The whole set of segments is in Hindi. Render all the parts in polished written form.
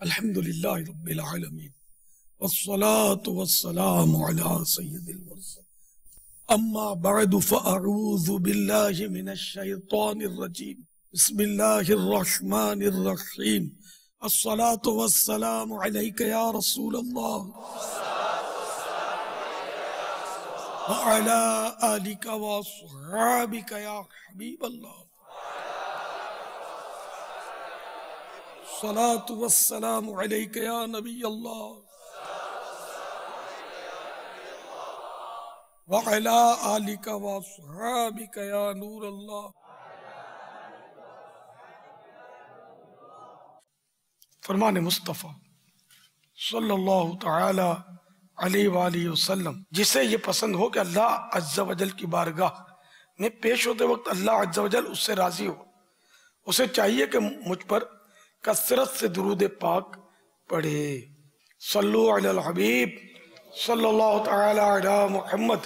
अल्हम्दुलिल्लाहि रब्बिल आलमीन वस्सलातु वस्सलामु अला सय्यिदिल मुरसलीन अम्मा बअदु फ़अऊज़ु बिल्लाहि मिनश शैतानिर रजीम बिस्मिल्लाहिर रहमानिर रहीम अस्सलातु वस्सलामु अलैका या रसूलल्लाह व अला आलिका व अस्हाबिका या हबीबल्लाह अस्सलातु वस्सलामु अलैका या नबी अल्लाह व अला आलिका व अस्हाबिका या नूर अल्लाह। फरमान मुस्तफ़ा सल्लल्लाहु तआला अलैहि वालिहि वसल्लम, जिसे ये पसंद हो कि अल्लाह अज़्ज़ा वजल की बारगाह में पेश होते वक्त अल्लाह अज़्ज़ा वजल उससे राजी हो, उसे चाहिए कि मुझ पर कसरत से दुरूद पाक पढ़े। सल्लु अलल हबीब सल्लल्लाहु तआला अला मुहम्मद।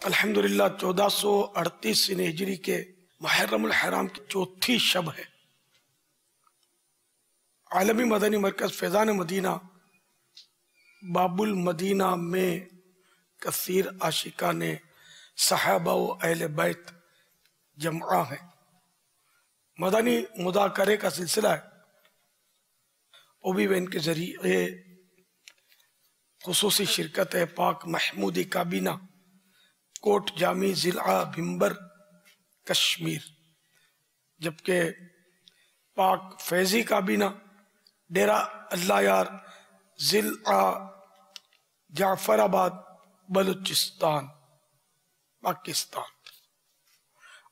अल्हम्दुलिल्लाह 1438 हिजरी के मुहर्रमुल हराम की चौथी शब है। आलमी मदनी मरकज फैज़ान मदीना बाबुल मदीना में कसीर आशिका ने सहाबा व अहले बैत जमा है। मदनी मुदाकरे का सिलसिला है। ओबी इनके जरिए खुसूसी शिरकत है पाक महमूदी काबीना कोट जामी जिला भिम्बर कश्मीर, जबकि पाक फैजी काबीना डेरा अल्लाह यार जिला जाफराबाद बलूचिस्तान पाकिस्तान।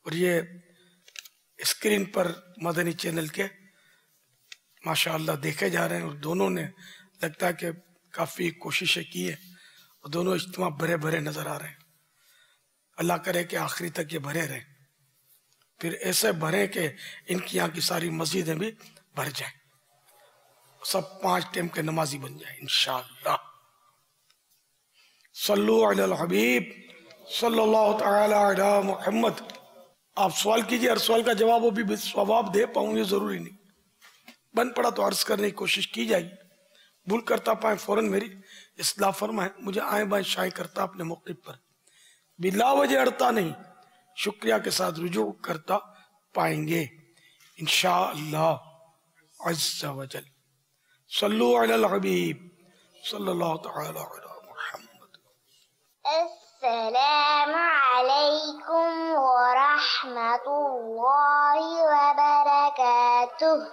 और ये स्क्रीन पर मदनी चैनल के माशाअल्लाह देखे जा रहे हैं और दोनों ने लगता है कि काफ़ी कोशिशें की है और दोनों इज्तिमा भरे भरे नज़र आ रहे हैं। अल्लाह करे कि आखिरी तक ये भरे रहें, फिर ऐसे भरे कि इनकी यहाँ की सारी मस्जिदें भी भर जाएं, सब 5 टाइम के नमाजी बन जाए इंशाअल्लाह। सल्लु अलल हबीब सल्लल्लाहु तआला अला मुहम्मद। आप सवाल कीजिए, हर सवाल का जवाब वो भी सवाब दे पाऊँ ये जरूरी नहीं, बन पड़ा तो अर्ज करने की कोशिश की जाएगी। भूल करता पाए फौरन मेरी इस्लाह फरमाए। मुझे आए बाएं शाये करता अपने मौक़िफ़ पर, बिला वजह अड़ता नहीं, शुक्रिया के साथ रुजू करता पाएंगे इंशाअल्लाह अज़्ज़ा वजल। सल्लु अलल हबीब सल्लल्लाहु तआला अला मुहम्मद। अस्सलामु अलैकुम व रहमतुल्लाहि व बरकातुहू।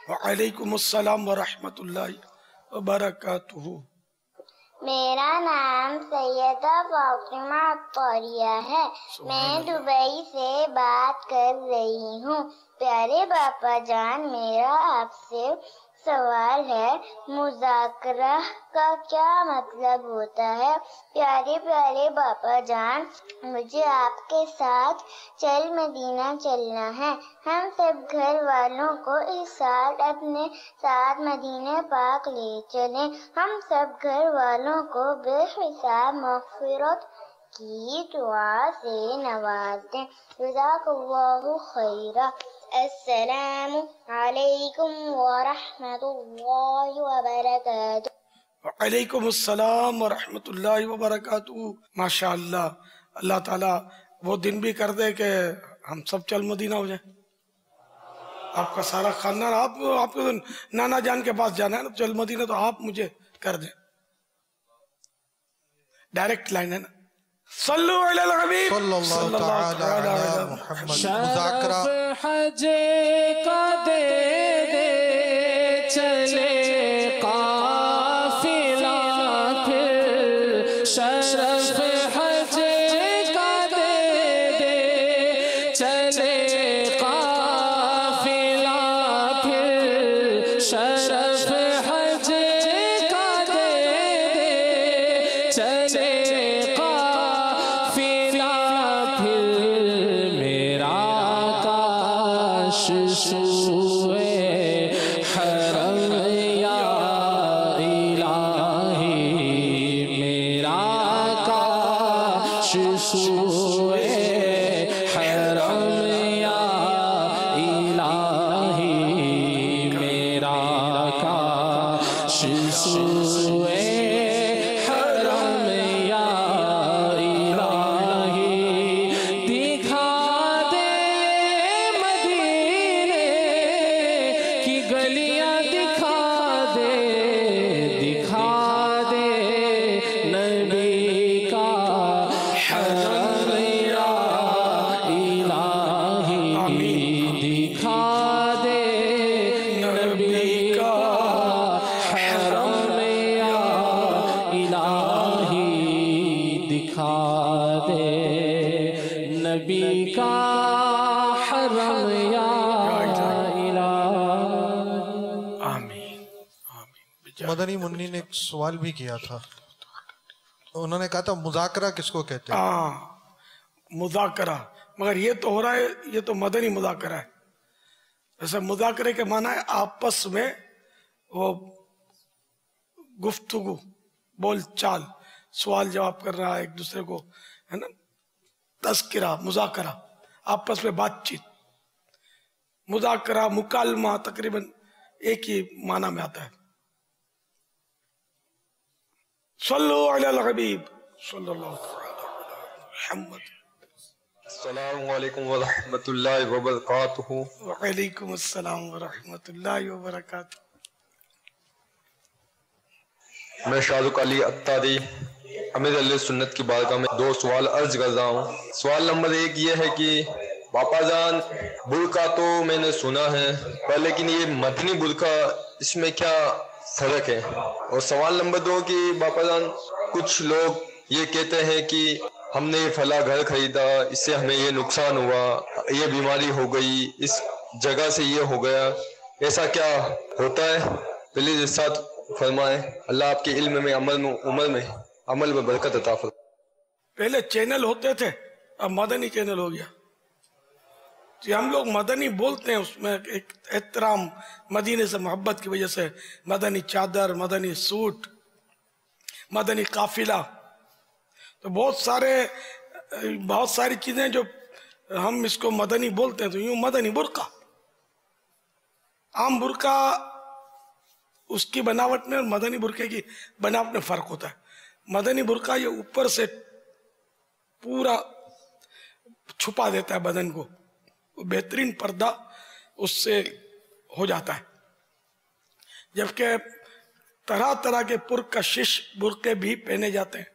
वालेकुम अस्सलाम व रहमतुल्लाहि व बरकातुहू। मेरा नाम सैयदा फातिमा अत्तारिया है। मैं दुबई से बात कर रही हूँ। प्यारे बापा जान, मेरा आपसे सवाल है, मुज़ाकरा का क्या मतलब होता है? प्यारे प्यारे बापा जान, मुझे आपके साथ चल मदीना चलना है। हम सब घर वालों को इस साल अपने साथ मदीने पाक ले चलें। हम सब घर वालों को बेहिसाब मग़फ़िरत की दुआ से नवाज दें। जज़ाकल्लाहु खैरा। अस्सलामु अलैकुम व रहमतुल्लाहि व बरकातुहू। वालेकुम अस्सलाम व रहमतुल्लाहि व बरकातुहू। माशाअल्लाह, अल्लाह ताला वो दिन भी कर दे कि हम सब चल मदीना हो जाए। आपका सारा खानदान, आपको तो नाना जान के पास जाना है ना, चल मदीना तो आप मुझे कर दें। डायरेक्ट लाइन है ना। सल्लु अलल हबीब सल्लल्लाहु तआला अला मुहम्मद। मुज़ाकरा हज का दे दे चले काफिला, फिर शरफ हज का दे दे चले काफिला, फिर शरफ हज का दे दे चले काफिला, फिर मेरा काश सुए हरम या इलाही दिखा दे मदीने की गलियां दिखा दे नबी का हरम या इलाही दिखा दे नबी का हरम या इलाही दिखा दे नबी का हरम या इलाही। मदनी मुन्नी ने एक सवाल भी किया था, उन्होंने कहा था मुज़ाकरा किसको कहते हैं? हाँ, मुज़ाकरा, मगर ये तो हो रहा है, ये तो मदनी मुज़ाकरा है। जैसे मुज़ाकरे के माना है आपस में वो गुफ्तगू, बोल चाल, सवाल जवाब कर रहा है एक दूसरे को, है ना। तज़किरा, मुज़ाकरा, आपस में बातचीत। मुज़ाकरा, मुकालमा तकरीबन एक ही माना में आता है। सल्लु अलल हबीब सल्लल्लाहु अलैहि मुहम्मद। अस्सलामु अलैकुम व रहमतुल्लाहि व बरकातुहू। व अलैकुम अस्सलाम व रहमतुल्लाहि व बरकातुहू। मैं शाहरुख अली अत्तारी अमीर अहले सुन्नत की बारगाह में दो सवाल अर्ज कर रहा हूँ। सवाल नंबर एक ये है कि बापा जान, बुर्का तो मैंने सुना है पर लेकिन ये मदनी बुर्का, इसमें क्या फर्क है? और सवाल नंबर दो कि बापा जान, कुछ लोग ये कहते हैं कि हमने फला घर खरीदा, इससे हमें ये नुकसान हुआ, ये बीमारी हो गई, इस जगह से ये हो गया, ऐसा क्या होता है? प्लीज इस साथ फरमाएं। अल्लाह आपके इल्म में, अमल में बरकत अता फरमाए। पहले चैनल होते थे, अब मदनी चैनल हो गया। जी, हम लोग मदनी बोलते हैं, उसमें एक एहतराम, मदीने से मोहब्बत की वजह से मदनी चादर, मदनी सूट, मदनी काफिला, तो बहुत सारी चीजें जो हम इसको मदनी बोलते हैं। तो यूं मदनी बुर्का, आम बुर्का उसकी बनावट में और मदनी बुर्के की बनावट में फर्क होता है। मदनी बुर्का ये ऊपर से पूरा छुपा देता है बदन को, बेहतरीन पर्दा उससे हो जाता है। जबकि तरह तरह के पुरकशिश बुर्के भी पहने जाते हैं,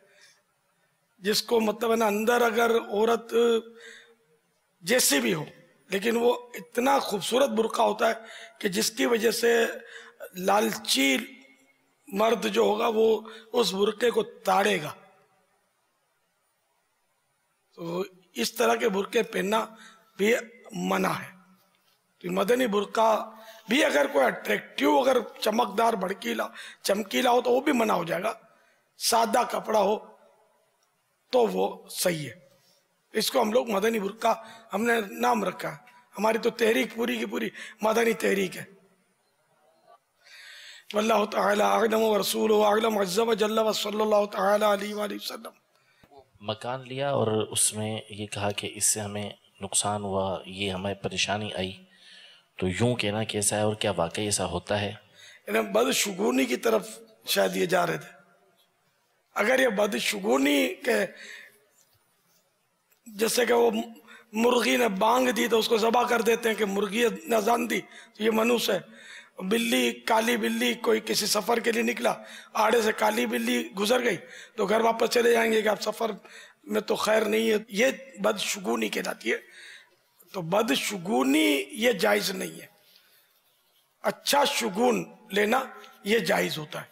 जिसको मतलब है ना, अंदर अगर औरत जैसी भी हो लेकिन वो इतना खूबसूरत बुर्का होता है कि जिसकी वजह से लालची मर्द जो होगा वो उस बुर्के को ताड़ेगा। तो इस तरह के बुर्के पहनना भी मना है। तो मदनी बुर्का भी अगर कोई अट्रैक्टिव, अगर चमकदार, भड़कीला, चमकीला हो तो वो भी मना हो जाएगा। सादा कपड़ा हो तो वो सही है। इसको हम लोग मदनी बुर्का हमने नाम रखा है। हमारी तो तहरीक पूरी की पूरी मदनी तहरीक है। वल्लाहु तआला अअलम व रसूलुहु अअलम अज़्ज़ा व जल्ला व सल्लल्लाहु तआला अलैहि वसल्लम। मकान लिया और उसमें ये कहा कि इससे हमें नुकसान हुआ, ये हमें परेशानी आई, तो यूं कहना कैसा है और क्या वाकई ऐसा होता है? बदशुगूनी की तरफ शायद ये जा रहे थे। अगर ये बदशुगूनी के, जैसे कि वो मुर्गी ने बांग दी तो उसको ज़बा कर देते हैं कि मुर्गी न जान दी, तो ये मनुष्य है। बिल्ली, काली बिल्ली, कोई किसी सफर के लिए निकला, आड़े से काली बिल्ली गुजर गई तो घर वापस चले जाएंगे कि आप सफर में तो खैर नहीं है। ये बदशुगूनी कहलाती है। तो बदशुगूनी ये जायज नहीं है। अच्छा शुगून लेना ये जायज होता है।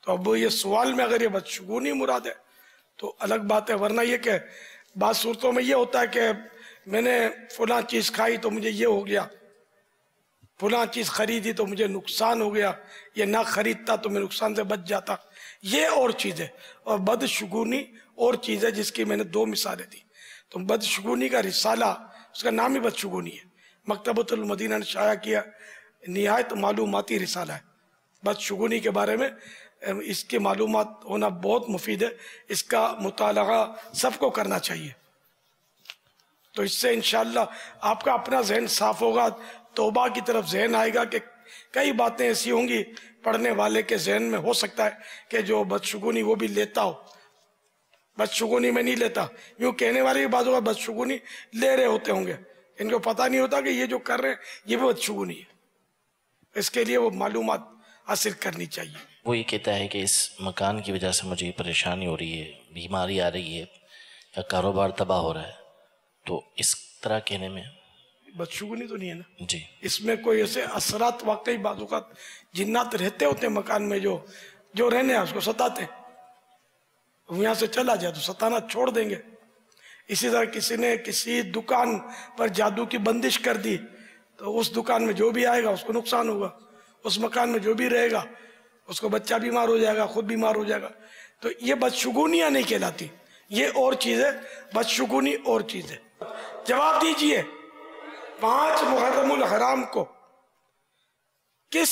तो अब ये सवाल में अगर ये बदशुगूनी मुराद है तो अलग बात है, वरना ये कि बात सूरतों में ये होता है कि मैंने फलां चीज खाई तो मुझे ये हो गया, फलां चीज खरीदी तो मुझे नुकसान हो गया, ये ना खरीदता तो मैं नुकसान से बच जाता। ये और चीज है, और बदशुगूनी और चीज है, जिसकी मैंने दो मिसालें दी। तो बदशुगूनी का रिसाला, उसका नाम ही बदशुगूनी है, मकतबतुल मदीना ने शाया किया, निहायत मालूमाती रिसाला है। बदशुगूनी के बारे में इसकी मालूमात होना बहुत मुफीद है। इसका मुताला सबको करना चाहिए। तो इससे इंशाअल्लाह आपका अपना जहन साफ होगा, तौबा की तरफ जहन आएगा कि कई बातें ऐसी होंगी पढ़ने वाले के जहन में, हो सकता है कि जो बदशुगुनी वो भी लेता हो। बदशुगुनी में नहीं लेता, यूं कहने वाले की बात होगा बदशुगुनी ले रहे होते होंगे, इनको पता नहीं होता कि ये जो कर रहे हैं ये भी बदशुगुनी है। इसके लिए वो मालूमात हासिल करनी चाहिए। वो ये कहता है कि इस मकान की वजह से मुझे परेशानी हो रही है, बीमारी आ रही है या कारोबार तबाह हो रहा है, तो इस तरह कहने में बदशुगुनी तो नहीं है ना जी। इसमें कोई ऐसे असरात वाकई बाजू का जिन्नात रहते होते मकान में, जो रहने हैं उसको सताते, यहाँ से चला जाए तो सताना छोड़ देंगे। इसी तरह किसी ने किसी दुकान पर जादू की बंदिश कर दी तो उस दुकान में जो भी आएगा उसको नुकसान होगा, उस मकान में जो भी रहेगा उसको बच्चा बीमार हो जाएगा, खुद बीमार हो जाएगा। तो ये बदशुगुनियां नहीं कहलाती, ये और चीज है, बदशुगुनी और चीज है। जवाब दीजिए, 5 मुहर्रमुल हराम को किस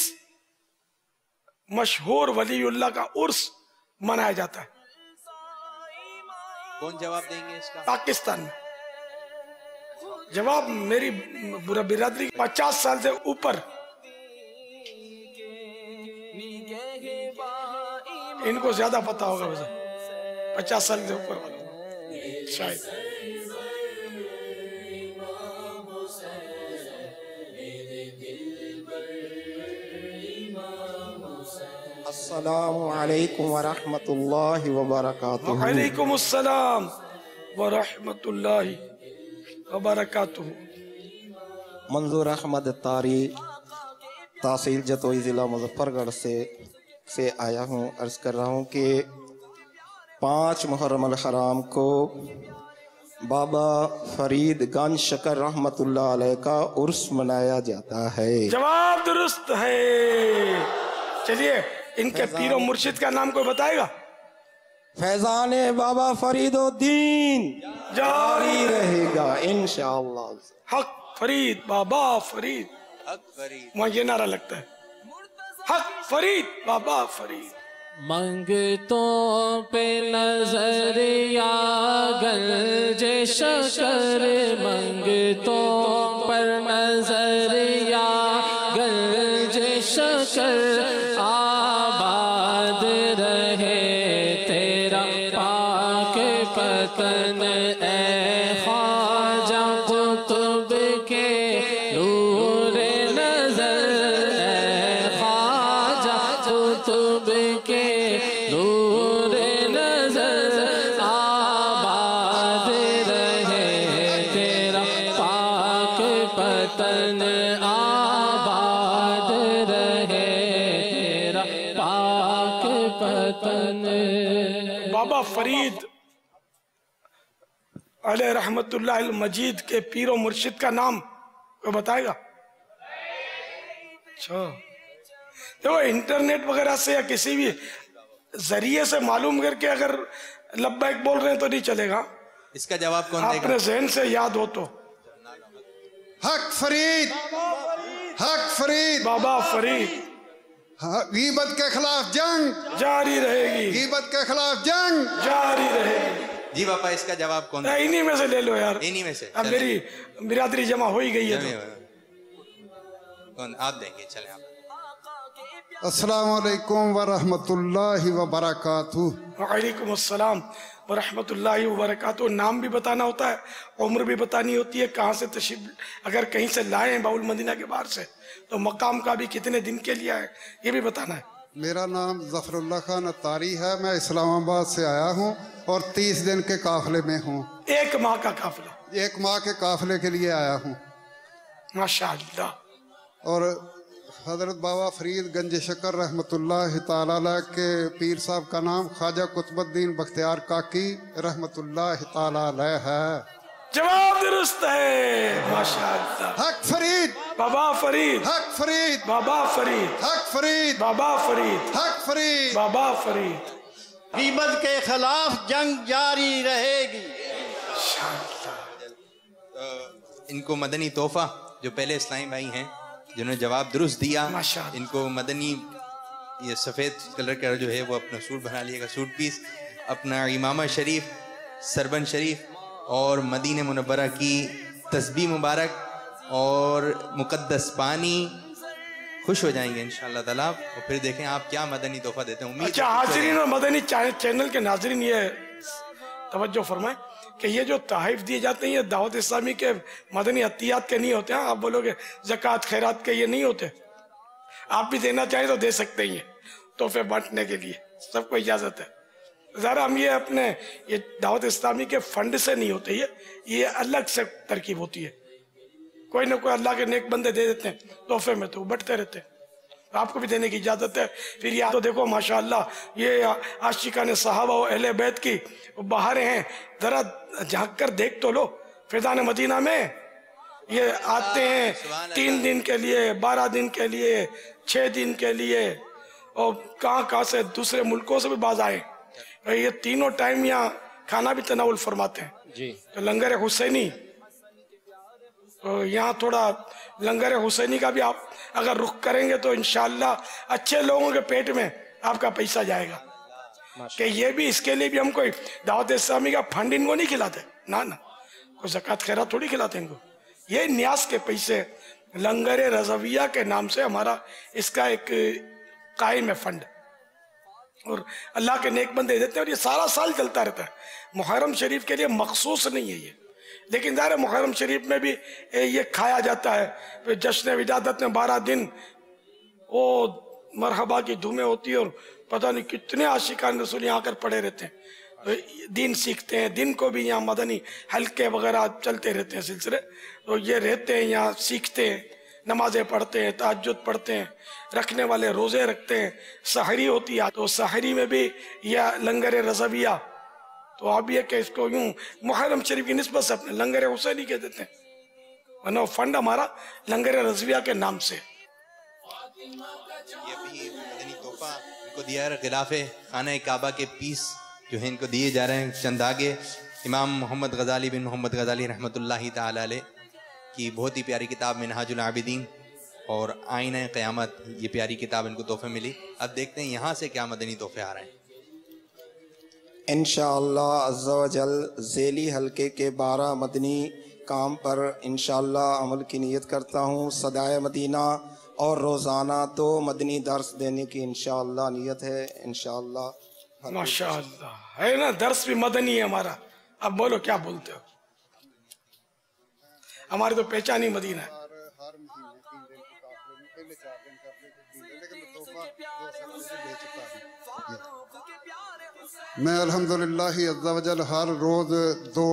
मशहूर वलीउल्लाह का उर्स मनाया जाता है? कौन जवाब देंगे इसका? पाकिस्तान में। जवाब मेरी बिरादरी 50 साल से ऊपर, इनको ज्यादा पता होगा वैसे, 50 साल से ऊपर वाले शायद। अस्सलामु अलैकुम व रहमतुल्लाहि व बरकातुहू। वालेकुम अस्सलाम व रहमतुल्लाहि व बरकातुहू। मंजूर अहमद तारी, तहसील जतोई, ज़िला मुजफ्फरगढ़ से आया हूँ। अर्ज़ कर रहा हूँ कि 5 मुहर्रम हराम को बाबा फरीद गंज शकर रहमतुल्लाह अलैह का उर्स मनाया जाता है। जवाब दुरुस्त है। चलिए, इनके पीरो मुर्शिद का नाम कोई बताएगा? फैजान बाबा फरीदुद्दीन जारी रहेगा इंशाअल्लाह। हक फरीद बाबा फरीद, वहाँ ये नारा लगता है, हक फरीद बाबा फरीद। मंगतों पे नजर या गंज शकर, मंगतों पर नजर या गंज शकर, आबाद रहे तेरा पाक पतन ए ख्वाजा कुतुब के नूर नजर, ए ख्वाजा कुतुब के नूर नजर, आबाद रहे तेरा पाक पतन, आबाद रहे तेरा पाक पतन। बाबा फरीद अलैह रहमतुल्लाह अल मजीद के पीरो मुर्शिद का नाम कोई बताएगा? अच्छा, देखो इंटरनेट वगैरह से या किसी भी जरिए से मालूम करके अगर लब्बैक बोल रहे हैं तो नहीं चलेगा। इसका जवाब कौन देगा? अपने जहन से याद हो तो। हक फरीद, हक फरीद बाबा फरीद। गीबत के खिलाफ जंग जारी रहेगी, गीबत के खिलाफ जंग जारी रहेगी। जी पापा, इसका जवाब कौन? इन्हीं में से ले लो यार, इन्हीं में से। अब मेरी बिरादरी जमा हो ही गई है तो। कौन आप देंगे? चले आप। अस्सलामु अलैकुम व रहमतुल्लाहि व बरकातुहू। वालेकुम अस्सलाम व रहमतुल्लाहि व बरकातुहू। नाम भी बताना होता है, उम्र भी बतानी होती है, कहाँ से तशरीफ अगर कहीं से लाए हैं बाउल मदीना के बाहर से तो मकाम का भी कितने दिन के लिए है ये भी बताना है। मेरा नाम ज़फ़रुल्लाह खान अत्तारी है, मैं इस्लामाबाद से आया हूँ और 30 दिन के काफिले में हूँ। 1 माह का काफिला? 1 माह के काफिले के लिए आया हूँ। माशाअल्लाह। और हजरत बाबा फरीद गंज शकर रहमतुल्लाह ताला अलैह के पीर साहब का नाम ख्वाजा कुतुबुद्दीन बख्तियार काकी रहमतुल्लाह ताला अलैह है। जवाब दुरुस्त है, माशाअल्लाह। हक फरीद बाबा फरीद, हक फरीद बाबा फरीद, हक फरीद बाबा फरीद, हक फरीद बाबा फरीद। गीबत के खिलाफ जंग जारी रहेगी। इनको मदनी तोहफा, जो पहले इस्लामी भाई हैं जिन्होंने जवाब दुरुस्त दिया, इनको मदनी ये सफ़ेद कलर का जो है वो अपना सूट बना लिएगा, सूट पीस, अपना इमामा शरीफ, सरबन शरीफ और मदीने मुनव्वरा की तस्बीह मुबारक और मुक़द्दस पानी खुश हो जाएंगे इंशाअल्लाह ताला। और फिर देखें आप क्या मदनी तोहफा देते हैं। उम्मीद अच्छा हाज़रीन और मदनी चैनल के नाज़रीन ये तवज्जो फरमाएं कि ये जो तहफ़ दिए जाते हैं ये दावत इस्लामी के मदनी अतियात के नहीं होते हैं। आप बोलोगे ज़कात खैरात के, ये नहीं होते। आप भी देना चाहें तो दे सकते हैं, तोहफे बांटने के लिए सबको इजाज़त है। ज़रा हम ये अपने ये दावत इस्लामी के फंड से नहीं होते, ये अलग से तरकीब होती है। कोई ना कोई अल्लाह के नेक बंदे दे देते हैं तोहफे में, तो बंटते रहते हैं। आपको भी देने की इजाज़त है। फिर ये तो देखो माशाअल्लाह ये आशिकान सहाबा और अहले बैत की बाहर हैं, ज़रा झांक कर देख तो लो। फिज़ान मदीना में ये आते हैं 3 दिन के लिए, 12 दिन के लिए, 6 दिन के लिए, और कहाँ से दूसरे मुल्कों से भी बाज आए। ये तीनों टाइम यहाँ खाना भी तनाउल फरमाते हैं जी। तो लंगर हुसैनी, तो यहाँ थोड़ा लंगर हुसैनी का भी आप अगर रुख करेंगे तो इंशाअल्लाह अच्छे लोगों के पेट में आपका पैसा जाएगा। कि ये भी इसके लिए भी हम कोई दावत इस्लामी का फंड इनको नहीं खिलाते, ना कोई ज़कात खैरात थोड़ी खिलाते इनको। ये न्यास के पैसे लंगर रज़विया के नाम से हमारा इसका एक कायम है फंड, और अल्लाह के नेक बंदे देते हैं, और ये सारा साल चलता रहता है। मुहर्रम शरीफ के लिए मखसूस नहीं है ये, लेकिन ज़ाहिर मुहर्रम शरीफ में भी ये खाया जाता है। फिर जश्न विदादत में 12 दिन वो मरहबा की धूमें होती है, और पता नहीं कितने आशिकान रसूल यहाँ आकर पड़े रहते हैं, दिन सीखते हैं। दिन को भी यहाँ मदनी हल्के वगैरह चलते रहते हैं सिलसिले, तो ये रहते हैं यहाँ, सीखते हैं, नमाजें पढ़ते हैं, तहज्जुद पढ़ते हैं, रखने वाले रोज़े रखते हैं। सहरी होती है तो सहरी में भी यह लंगर रज़विया, तो आप ये कि इसको यूं मुहर्रम शरीफ की निस्बत से अपने लंगर हुसैनी कह देते हैं, वरना फंड हमारा लंगर रज़विया के नाम से। ये भी मदनी तोहफा इनको दिया है, गिलाफे खाना काबा के पीस जो है इनको दिए जा रहे हैं, चंद आगे इमाम मोहम्मद गजाली बिन मोहम्मद गजाली रहमतुल्लाहि ताला अलैह की बहुत ही प्यारी किताब मिनहाजुल आबिदीन और आईना क़यामत, ये प्यारी किताब इनको तोहफे मिली। अब देखते हैं यहाँ से क्या मदनी तोहफे आ रहे हैं। इंशाअल्लाह अज़्ज़ा व जल ज़ेली हल्के के 12 मदनी काम पर इंशाअल्लाह अमल की नीयत करता हूँ। सदाए मदीना और रोज़ाना 2 मदनी दर्स देने की इंशाअल्लाह नीयत है। इंशाअल्लाह माशाअल्लाह है ना, दर्स भी मदनी है हमारा। अब बोलो क्या बोलते हो, हमारी तो पहचान ही मदीना है। मैं अल्हम्दुलिल्लाह अज़्ज़ा वजल हर रोज़ 2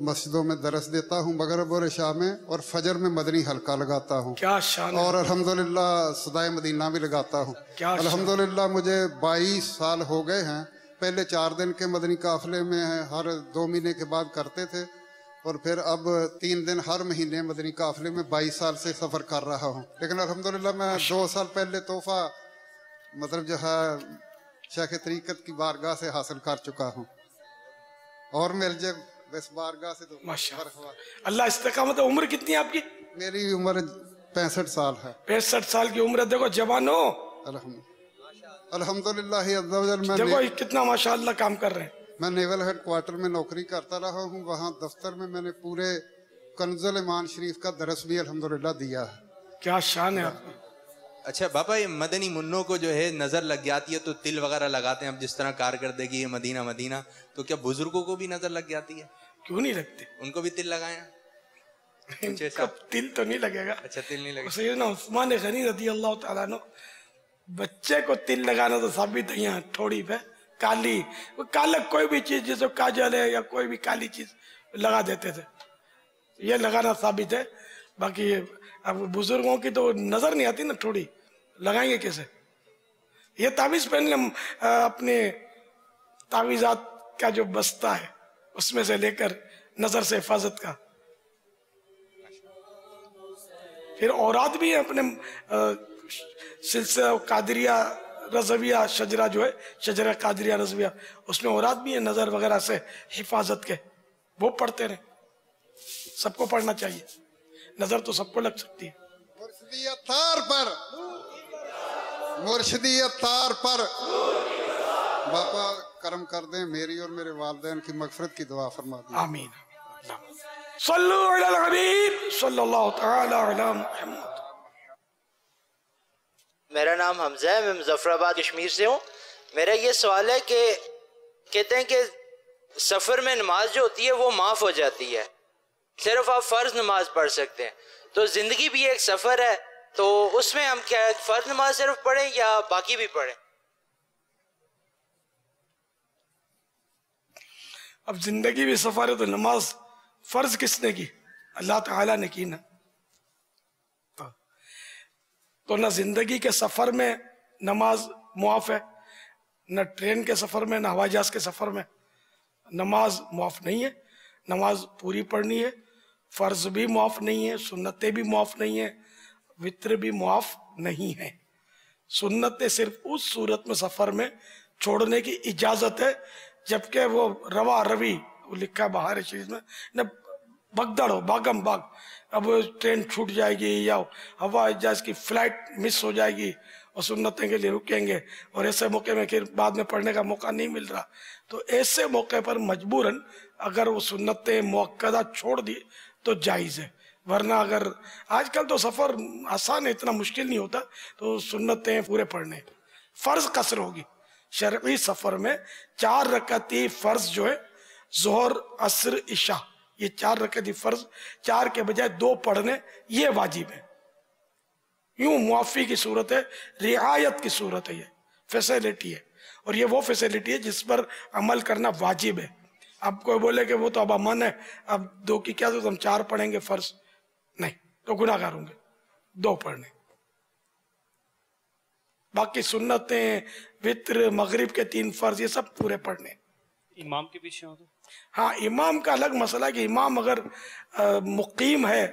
मस्जिदों में दरस देता हूँ, मगरिब और इशा में, और फजर में मदनी हल्का लगाता हूँ। क्या शान है। और अल्हम्दुलिल्लाह सदाए मदीना भी लगाता हूँ। अल्हम्दुलिल्लाह मुझे 22 साल हो गए हैं। पहले 4 दिन के मदनी काफिले में हर 2 महीने के बाद करते थे, और फिर अब 3 दिन हर महीने मदनी काफिले में 22 साल से सफ़र कर रहा हूँ। लेकिन अल्हम्दुलिल्लाह मैं 2 साल पहले तोहफा मतलब जो है शेख तरीक़त की बारगाह से हासिल कर चुका हूँ, और मिल जाए इस बारगाह से तो माशाअल्लाह। अल्लाह इस्तेकामत। उम्र कितनी है आपकी? मेरी उम्र 65 साल है। 65 साल की उम्र, देखो जवान हो। अल्हम्दुलिल्लाह मैं देखो कितना माशाअल्लाह काम कर रहे हैं। मैं नेवल हेडक्वार्टर में नौकरी करता रहा हूँ। वहाँ दफ्तर में मैंने पूरे कंजुल ईमान शरीफ का दरस भी अल्हम्दुलिल्लाह दिया है। क्या शान है आपकी। अच्छा बाबा, ये मदनी मुन्नों को जो है नजर लग जाती है तो तिल वगैरह लगाते हैं। अब जिस तरह कारकर्दगी ये मदीना मदीना, तो क्या बुजुर्गों को भी नजर लग जाती है? क्यों नहीं लगती, उनको भी तिल लगाए? तिल तो नहीं लगेगा। अच्छा तिल नहीं लगेगा। सैयदना उस्मान गनी रज़ी अल्लाह तआला अन्हु, बच्चे को तिल लगाना तो साबित है यहाँ ठोड़ी पे काली, वो कालक कोई भी चीज जैसे काजल है या कोई भी काली चीज लगा देते थे, ये लगाना साबित है। बाकी अब बुजुर्गों की तो नजर नहीं आती ना, थोड़ी लगाएंगे कैसे। ये तावीज पहन ले, अपने तावीजात का जो बस्ता है उसमें से लेकर नजर से हिफाजत का। फिर औरात भी है अपने सिलसिला कादरिया रज़विया शजरा जो है, शजरा कादरिया रज़विया, उसमें औरात भी है नजर वगैरह से हिफाजत के, वो पढ़ते रहे। सबको पढ़ना चाहिए, नजर तो सबको लग सकती है। मुर्शिदियत तार पर बापा करम कर दें, मेरी और मेरे वालिदैन की मगफरत की दुआ फरमा दें। आमीन। सल्लु अलल हबीब सल्लल्लाहु तआला अला मुहम्मद। मेरा नाम हमजा है, मैं मुजफ्फराबाद कश्मीर से हूँ। मेरा ये सवाल है कि कहते हैं कि सफ़र में नमाज जो होती है वो माफ़ हो जाती है, सिर्फ आप फ़र्ज नमाज पढ़ सकते हैं। तो ज़िंदगी भी एक सफ़र है, तो उसमें हम क्या फ़र्ज नमाज सिर्फ पढ़ें या बाकी भी पढ़ें? अब जिंदगी भी सफ़र है तो नमाज फ़र्ज किसने की? अल्लाह ताला ने की ना। तो ना जिंदगी के सफ़र में नमाज मुआफ़ है, न ट्रेन के सफ़र में, न हवाई जहाज़ के सफ़र में नमाज मुआफ़ नहीं है। नमाज पूरी पढ़नी है, फ़र्ज भी मुआफ़ नहीं है, सुन्नतें भी मुआफ़ नहीं है, वित्र भी मुआफ़ नहीं है। सुन्नतें सिर्फ उस सूरत में सफ़र में छोड़ने की इजाज़त है जबकि वो रवा रवी, वो लिखा है बाहर चीज़ में, न भगदड़ हो, भागम भाग, अब ट्रेन छूट जाएगी या हवाई जहाज़ की फ़्लाइट मिस हो जाएगी और सुन्नतें के लिए रुकेंगे और ऐसे मौके में फिर बाद में पढ़ने का मौका नहीं मिल रहा, तो ऐसे मौके पर मजबूरन अगर वो सुन्नतें मुअक्कदा छोड़ दी तो जायज़ है। वरना अगर आजकल तो सफ़र आसान है, इतना मुश्किल नहीं होता, तो सुन्नतें पूरे पढ़ने। फ़र्ज कसर होगी शरई सफ़र में, 4 रकाती फ़र्ज जो है ज़ोहर असर इशा, ये 4 रकाती फ़र्ज 4 के बजाय 2 पढ़ने ये वाजिब है। यूं मुआफ़ी की सूरत है, रियायत की सूरत है, ये फैसिलिटी है और ये वो फैसिलिटी है जिस पर अमल करना वाजिब है। अब कोई बोले कि वो तो अब अमन है, अब 2 की क्या तो हम 4 पढ़ेंगे फ़र्ज, नहीं तो गुनाहगार होंगे, 2 पढ़ने। बाकी सुन्नतें, वित्र, मगरिब के 3 फ़र्ज ये सब पूरे पढ़ने। इमाम के पीछे हो तो? हाँ, इमाम का अलग मसला है कि इमाम अगर मुकीम है,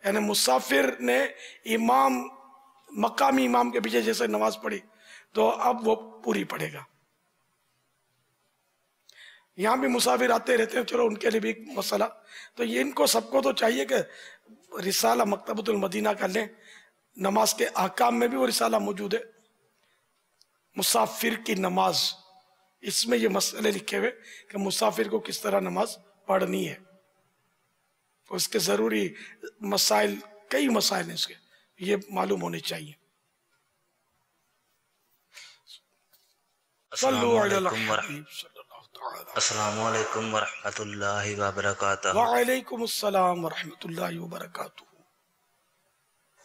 यानी मुसाफिर ने इमाम मकामी इमाम के पीछे जैसे नमाज पढ़ी तो अब वो पूरी पढ़ेगा। यहाँ भी मुसाफिर आते रहते हैं, चलो उनके लिए भी एक मसला, तो ये इनको सबको तो चाहिए कि रिसाला मकतबतुल मदीना का लें, नमाज के अहकाम में भी वो रिसाला मौजूद है, मुसाफिर की नमाज, इसमें ये मसले लिखे हुए कि मुसाफिर को किस तरह नमाज पढ़नी है, उसके ज़रूरी मसाइल, कई मसाइल हैं इसके, ये मालूम होने चाहिए। अस्सलामुअलैकुम वरहमतुल्लाहि वबरकातुहू। वालेकुम अस्सलाम वरहमतुल्लाहि वबरकातुहू।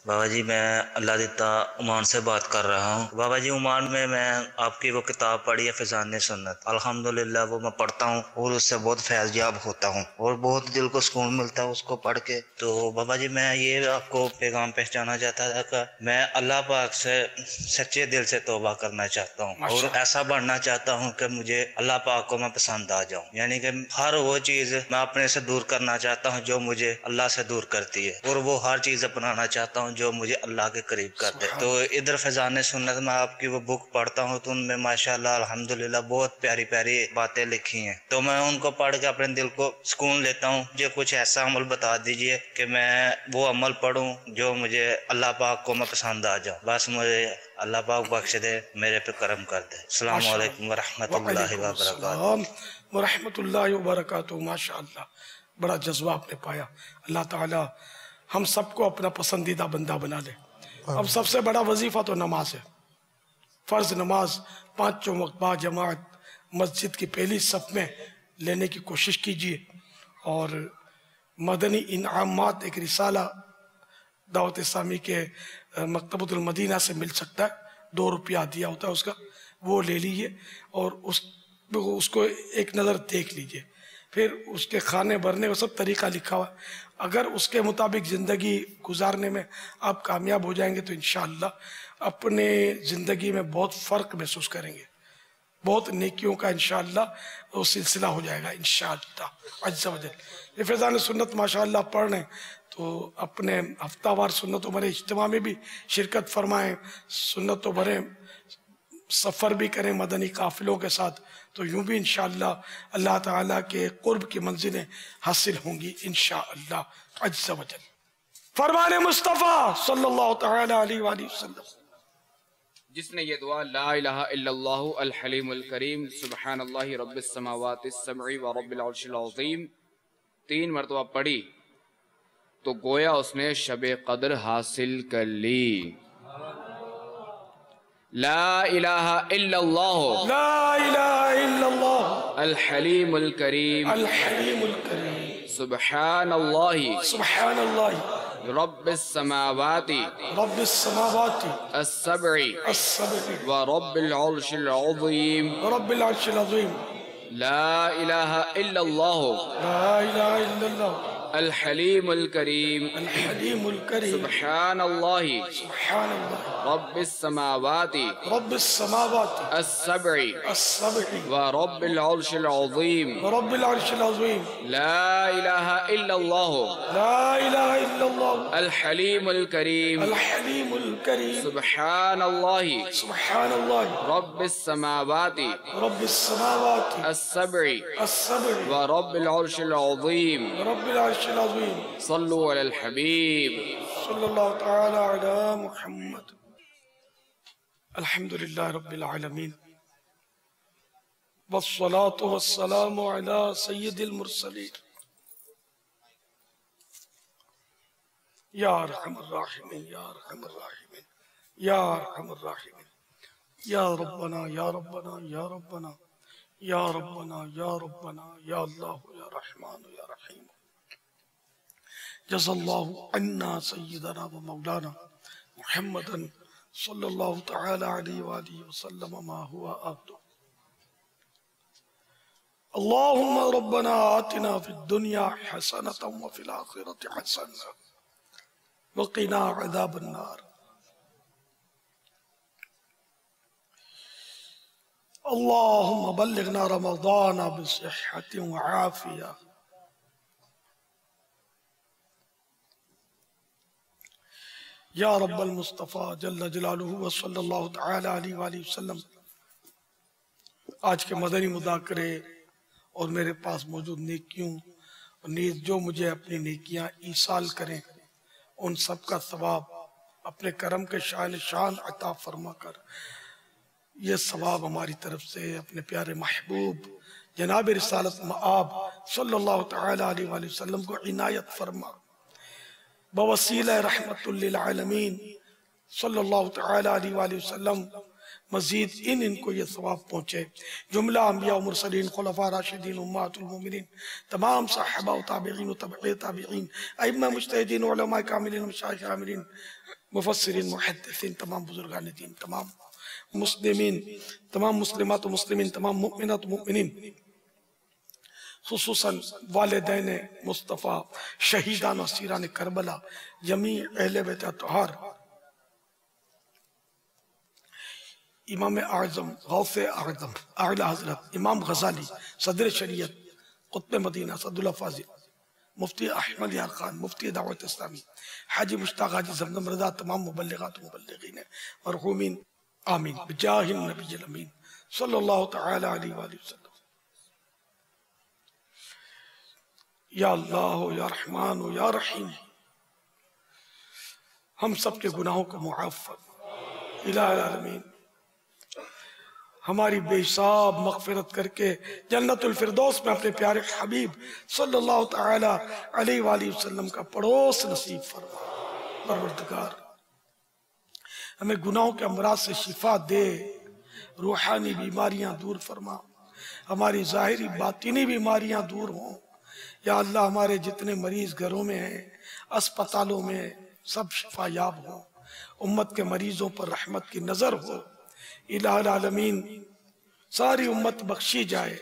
बाबा जी मैं अल्लाह दिता ओमान से बात कर रहा हूँ। बाबा जी ओमान में मैं आपकी वो किताब पढ़ी है फ़िज़ान सुन्नत, अल्हम्दुलिल्लाह वो मैं पढ़ता हूँ और उससे बहुत फैज़याब होता हूँ और बहुत दिल को सुकून मिलता है उसको पढ़ के। तो बाबा जी मैं ये आपको पैगाम पहचाना चाहता था कि मैं अल्लाह पाक से सच्चे दिल से तौबा करना चाहता हूँ और ऐसा बनना चाहता हूँ कि मुझे अल्लाह पाक को मैं पसंद आ जाऊँ, यानी कि हर वो चीज़ मैं अपने से दूर करना चाहता हूँ जो मुझे अल्लाह से दूर करती है और वो हर चीज़ अपनाना चाहता हूँ जो मुझे अल्लाह के करीब कर दे। तो इधर फ़िज़ान सुन्नत में आपकी वो बुक पढ़ता हूँ तो उनमें माशाल्लाह अल्हम्दुलिल्लाह बहुत प्यारी प्यारी बातें लिखी हैं, तो मैं उनको पढ़ के अपने दिल को सुकून लेता हूँ। मुझे कुछ ऐसा अमल बता दीजिए कि मैं वो अमल पढ़ूँ जो मुझे अल्लाह पाक को मैं पसंद आ जाऊँ, बस मुझे अल्लाह पाक बख्श दे, मेरे पे करम कर दे। अस्सलामु अलैकुम वरहमतुल्लाहि वबरकातुहू। माशाअल्लाह, बड़ा जज्बा आपने पाया। अल्लाह ताला हम सबको अपना पसंदीदा बंदा बना ले। अब सबसे बड़ा वजीफा तो नमाज है, फ़र्ज नमाज 5 वक्त बा जमात मस्जिद की पहली सफ में लेने की कोशिश कीजिए। और मदनी इनामात एक रिसाला दावत इस्लामी के मकतबतुल मदीना से मिल सकता है, 2 रुपया दिया होता है उसका, वो ले लीजिए और उसको एक नज़र देख लीजिए, फिर उसके खाने भरने का सब तरीका लिखा हुआ है। अगर उसके मुताबिक ज़िंदगी गुजारने में आप कामयाब हो जाएंगे तो इंशाअल्लाह अपने ज़िंदगी में बहुत फ़र्क महसूस करेंगे, बहुत नेकियों का इंशाअल्लाह वो सिलसिला हो जाएगा इंशाअल्लाह अज़्ज़ा वजल। ये फ़िज़ान सुन्नत माशाअल्लाह पढ़ लें तो अपने हफ्तावार सुन्नतों भरे इज्तिमा में भी शिरकत फरमाएँ, सुन्नतों भरे सफ़र भी करें मदनी काफ़िलों के साथ, तो यूँ भी इंशाअल्लाह अल्लाह ताला के क़ुर्ब की मंजिलें हासिल होंगी इंशाअल्लाह अज़्ज़ा वजल। फरमाने मुस्तफ़ा सल्लल्लाहु तआला अलैहि वसल्लम, जिसने ये दुआ ला इलाहा इल्लल्लाहु अल हलीमुल करीम सुब्हानल्लाहि रब्बिस समावातिस सबई व रब्बिल अर्शिल अज़ीम 3 मरतबा पढ़ी तो गोया उसने शब कदर हासिल कर ली। ला इलाहा इल्लल्लाह ला इलाहा इल्लल्लाह अल हलीमुल करीम सुब्हानल्लाहि रब्बिस समावाति अस्सब'i व रब्बिल अर्शिल अज़ीम ला इलाहा इल्लल्लाह अल हलीमुल करीम सुब्हानल्लाहि रब्बिस समावाति अस्सब'i व रब्बिल अर्शिल अज़ीम ला इलाहा इल्लल्लाह अल हलीमुल करीम सुब्हानल्लाहि रब्बिस समावाति अस्सब'i व रब्बिल अर्शिल अज़ीम सल्लु अलल हबीब सल्लल्लाहु तआला अला मुहम्मद। अल्हम्दुलिल्लाह रब्बिल आलमीन वस्सलातु वस्सलामु अला सय्यिदिल मुरसलीन या अरहमर राहिमीन या अरहमर राहिमीन या अरहमर राहिमीन या रब्बना या रब्बना या रब्बना या रब्बना या रब्बना या अल्लाह या रहमान या रहीम जज़ल्लाहु अन्ना सय्यदना व मौलाना मुहम्मदन सल्लल्लाहु तआला अलैहि व आलिहि वसल्लम मा हुवा अब्दु। अल्लाहुम्मा रब्बना आतिना फिद दुनिया हसनतन व फिल आखिरति हसनतन व क़िना अज़ाबन नार। अल्लाहुम्मा बल्लिगना रमज़ान बिसिह्हतिन व आफ़िया। या रब्बल मुस्तफ़ा जल्ल जलालुहु व सल्लल्लाहु तआला अलैहि वसल्लम। आज के मदनी मुज़ाकरे और मेरे पास मौजूद नेकियों और नीज़ जो मुझे अपनी नेकियां ईसाल करें उन सब का सवाब अपने करम के शान अता फरमा कर ये सवाब हमारी तरफ से अपने प्यारे महबूब जनाब रिसालत मआब सल्लल्लाहु तआला अलैहि वसल्लम को इनायत फरमा। बवसीला रहमतुल लिल आलमीन सल्लल्लाहु तआला अलैहि वसल्लम मजीद इनको ये सवाब पहुँचे। जुमला अंबिया मुरसलीन खुलफा राशिदीन उम्मतुल मोमिनीन तमाम सहाबा व ताबिईन व तबअ ताबिईन अइम्मा मुज्तहिदीन उलमा कामिलीन मशाइख आमिलीन मुफस्सिरीन मुहद्दिसीन तमाम बुजुर्गान दीन तमाम मुस्लिमीन तमाम मुस्लिमात व मुस्लिमीन तमाम मुमिनात व मुमिनीन खुसूसन वालिदैन मुस्तफ़ा शहीदान व सीरान करबला जमी अहले बैत अतहार इमाम आज़म गौसे आज़म आला हज़रत इमाम गज़ाली सदर शरीयत कुतुब मदीना सदुल्ला फाजिल मुफ्ती अहमद यार खान मुफ्ती दावत इस्लामी हाजी मुश्ताक हाजी ज़मज़म रज़ा तमाम मुबल्लिगात मुबल्लिगीन मरहूमीन आमीन बिजाहिन नबील अमीन सल्लल्लाहु तआला अलैहि वसल्लम। या अल्लाह या रहमान या रहीम हम सब के गुनाहों को मुआफ़ फरमा। इलाही आलमीन हमारी बेहिसाब मग़फ़िरत करके जन्नतुल फिरदौस में अपने प्यारे हबीब सल्लल्लाहु तआला अलैहि वसल्लम का पड़ोस नसीब फरमा। परवरदिगार हमें गुनाहों के अमराज से शिफा दे, रूहानी बीमारियां दूर फरमा, हमारी ज़ाहिरी बातिनी बीमारियां दूर हों। या अल्लाह हमारे जितने मरीज घरों में हैं अस्पतालों में सब शिफायाब हों, उम्मत के मरीजों पर रहमत की नज़र हो। इलाहुल आलमीन सारी उम्मत बख्शी जाए।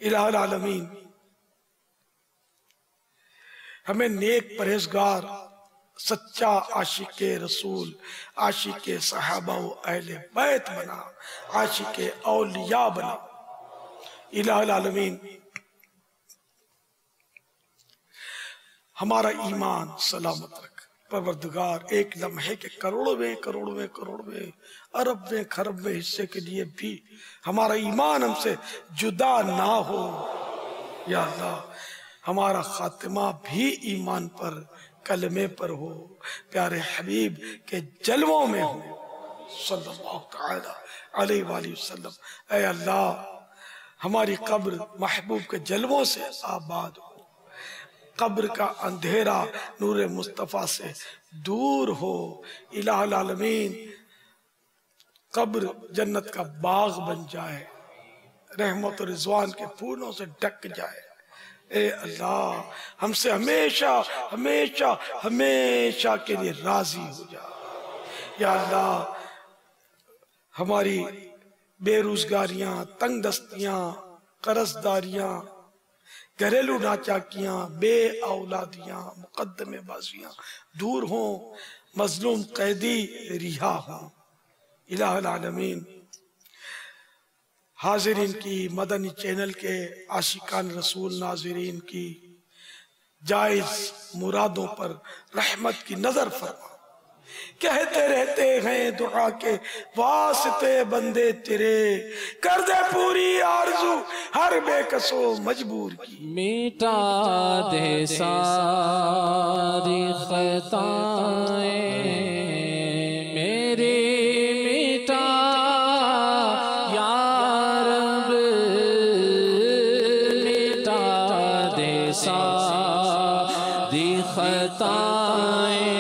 इलाहुल आलमीन हमें नेक परहेजगार सच्चा आशिक रसूल आशिक सहाबा व अहले बैत बना, आशिक औलिया बना। इलाहुल आलमीन हमारा ईमान सलामत रख। परवरदिगार एक लम्हे के करोड़वें अरबवें खरबवें हिस्से के लिए भी हमारा ईमान हमसे जुदा ना हो। या अल्लाह हमारा खातिमा भी ईमान पर कलमे पर हो, प्यारे हबीब के जलवों में हो सल्लल्लाहु तआला अलैहि वसल्लम। ऐ अल्लाह हमारी कब्र महबूब के जलवों से आबाद हो, कब्र का अंधेरा नूर मुस्तफ़ा से दूर हो। इलाहुल आलमीन कब्र जन्नत का बाग बन जाए, रहमत और रिजवान के फूलों से ढक जाए। ए अल्लाह हमसे हमेशा हमेशा हमेशा के लिए राजी हो जा। या अल्लाह हमारी बेरोजगारियां, तंग दस्तियां, कर्जदारियां, घरेलू नाचाकियां, बे औलादियां, मुकद्दमेबाजियां दूर हों, मजलूम कैदी रिहा हों। इलाहुल आलमीन हाजिरीन की, मदनी चैनल के आशिकान रसूल नाज़रीन की जायज मुरादों पर रहमत की नजर फरमा। कहते रहते हैं दुआ के वास्ते बंदे तेरे, कर दे पूरी आरज़ू हर बेकसो मजबूर की। मिटा दे सारी खताएं मेरी, मिटा या रब, मिटा दे सारी खताएं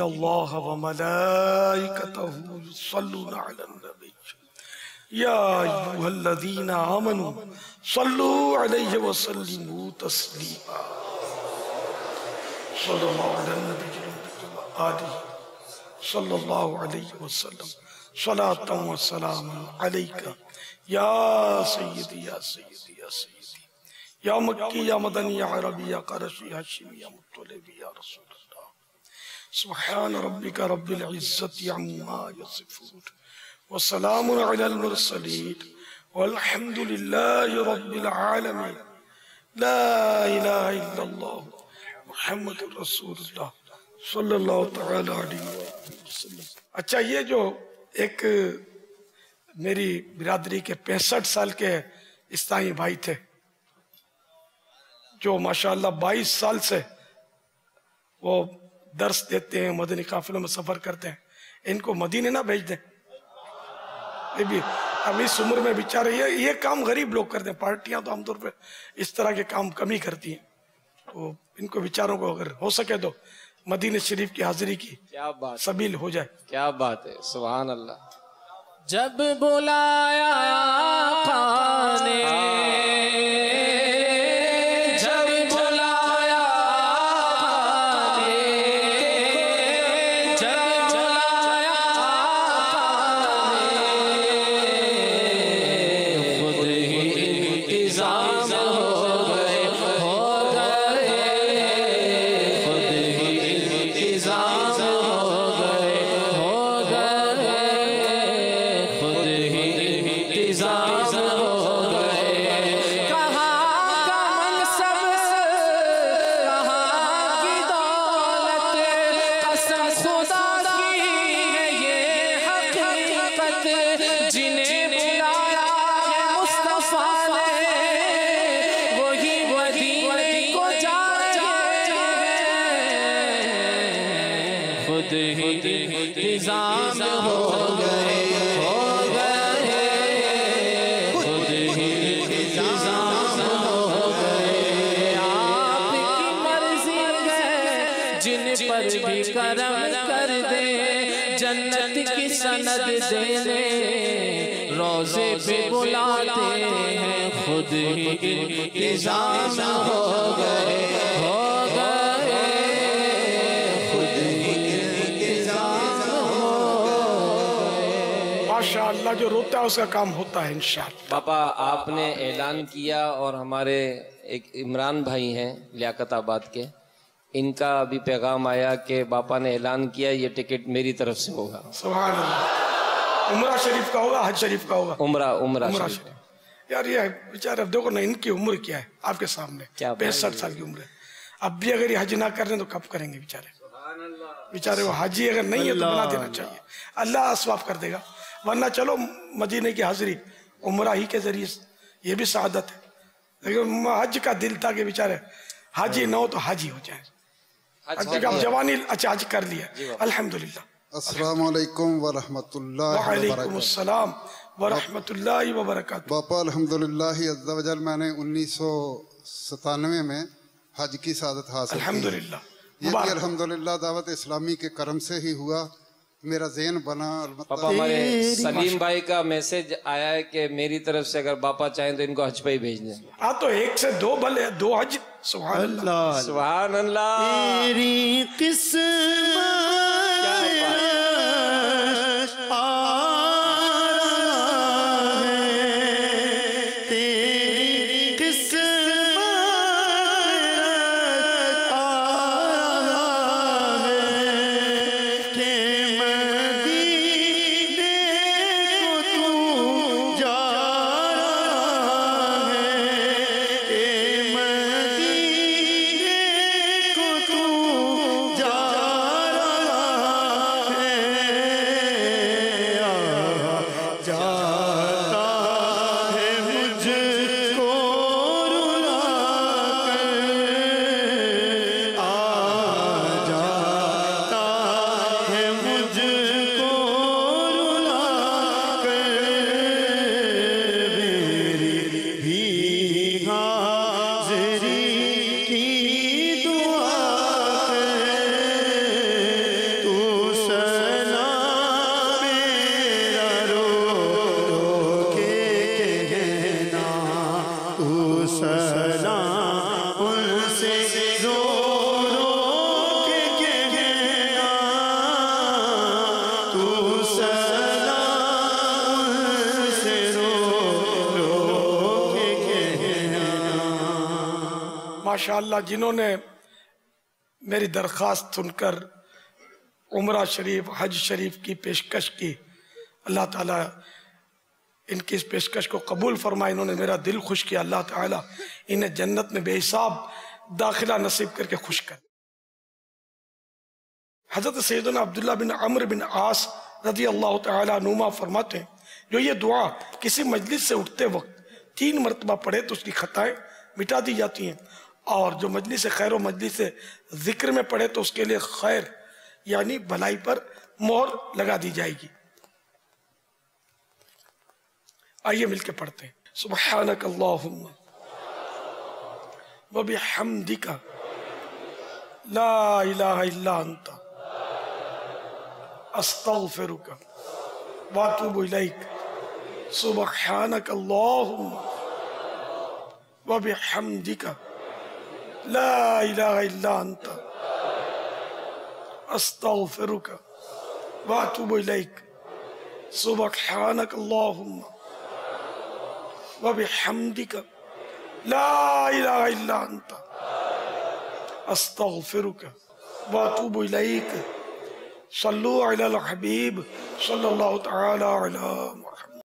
इन्नल्लाह व मलाइकतहु युसल्लूना अलन नबी या अय्युहल्लज़ीना आमनू सल्लू अलैहि व सल्लिमू तस्लीमा सल्लल्लाहु अलैहि वसल्लम सलातन व सलामन अलैका या सय्यदी या सय्यदी या सय्यदी या मक्की या मदनी या अरबी या क़रशी हाशिमी या मुत्तलिबी या रसूल अल्लाह सुब्हान रब्बिका रब्बिल इज्जति अम्मा यसिफून व सलामुन अलल मुरसलीन वल्हम्दुलिल्लाहि रब्बिल आलमीन ला इलाहा इल्लल्लाह मुहम्मदुर रसूलुल्लाह सल्लल्लाहु तआला अलैहि वसल्लम। अच्छा, ये जो एक मेरी बिरादरी के 65 साल के इस्लामी भाई थे जो माशाअल्लाह 22 साल से वो दर्स देते हैं, मदनी काफिलों में सफर करते हैं, इनको मदीने ना भेज दें। ये भी अब इस उम्र में बेचारे ये काम गरीब लोग करते हैं, पार्टियां तो आमतौर पे इस तरह के काम कम ही करती हैं, तो इनको बेचारों को अगर हो सके तो मदीने शरीफ की हाजिरी की क्या बात सबील हो जाए। क्या बात है, सुभान अल्लाह। जब बुलाया आका ने, जब बुलाया आका ने, जब बुलाया आका ने, खुद ही इंतजाम हो गए, खुद ही इंतजाम हो गए, खुद ही इंतजाम हो गए। कहाँ का मनसब, कहाँ की दौलत, कसम खुदा की है ये हकीकत, जिन्हें बुलाया है मुस्तफा ने वही मदीने को जाएंगे, खुद ही इंतजाम हो गए, खुद ही इंतजाम हो गए। आपकी मर्जी है जिन पर भी करम कर दे, जन्नत की सनद देने रोजे पे बुलाते हैं, खुद ही इंतजाम हो गए, खुद ही इंतजाम हो गए। माशाअल्लाह, जो रोता है उसका काम होता है इंशाअल्लाह। पापा, आपने ऐलान किया और हमारे एक इमरान भाई हैं लियाकताबाद के, इनका अभी पैगाम आया कि पापा ने ऐलान किया ये टिकट मेरी तरफ से होगा। सुभान अल्लाह। उमरा शरीफ का होगा, हज शरीफ का होगा? उमरा शरीफ। यार ये बेचारे, अब देखो ना इनकी उम्र क्या है आपके सामने, 65 साल की उम्र है। अब भी अगर ये हज ना कर रहे तो कब करेंगे बेचारे? बेचारे वो हाजी अगर नहीं है तो बना देना चाहिए, अल्लाह असवाब कर देगा। वरना चलो मदीने की हाजिरी उमरा ही के जरिए, ये भी सआदत है। लेकिन हज का दिल था कि बेचारे हाजी ना हो तो हाजी हो जाए। अब जवानी अच्छा हज कर लिया, अल्हम्दुलिल्लाह। अस्सलाम वालेकुम व रहमतुल्लाहि व वालेकुम अस्सलाम व रहमतुल्लाहि व बरकातहू। बापा अल्हम्दुलिल्लाह अज़्ज़ा वजल मैंने 1997 में हज की सादत हासिल की। अल्हम्दुलिल्लाह। ये भी अल्हम्दुलिल्लाह दावत इस्लामी के करम से ही हुआ, मेरा ज़हन बना। पापा, हमारे सलीम भाई का मैसेज आया है कि मेरी तरफ से अगर पापा चाहें तो इनको हज पे ही भेज दें। हाँ तो एक से दो भले, 2 हज। सुभान अल्लाह, सुभान अल्लाह। तेरी किस्मत जा माशाअल्लाह जिन्होंने मेरी दरख्वास्त सुनकर उम्रा शरीफ हज शरीफ की पेशकश की, अल्लाह ताला इनकी इस पेशकश को कबूल फरमाए। इन्होंने मेरा दिल खुश किया, अल्लाह ताला इन्हें जन्नत में बेहिसाब दाखिला नसीब करके खुश कर। हजरत सैयदना अब्दुल्ला बिन अम्र बिन आस रज़ी अल्लाह ताला अनुमा फरमाते हैं, जो ये दुआ किसी मजलिस से उठते वक्त 3 मरतबा पढ़े तो उसकी खताएं मिटा दी जाती हैं, और जो मजलिस खैर व मजलिस जिक्र में पढ़े तो उसके लिए खैर यानी भलाई पर मोहर लगा दी जाएगी। आइए मिलके पढ़ते हैं। सुब्हानक अल्लाहुम्मा व बिहम्दिका ला इलाहा इल्ला अंता अस्तगफिरुका व अतूबु इलैक। सुब्हानक अल्लाहुम्मा व बिहम्दिका ला इलाहा इल्ला अंता अस्तगफिरुका व अतूबु इलैक। सुब्हानक अल्लाहुम्मा व बिहम्दिका ला इलाहा इल्ला अंता अस्तगफिरुका व अतूबु इलैक। सल्लु अलल हबीब सल्लल्लाहु तआला अला मुहम्मद।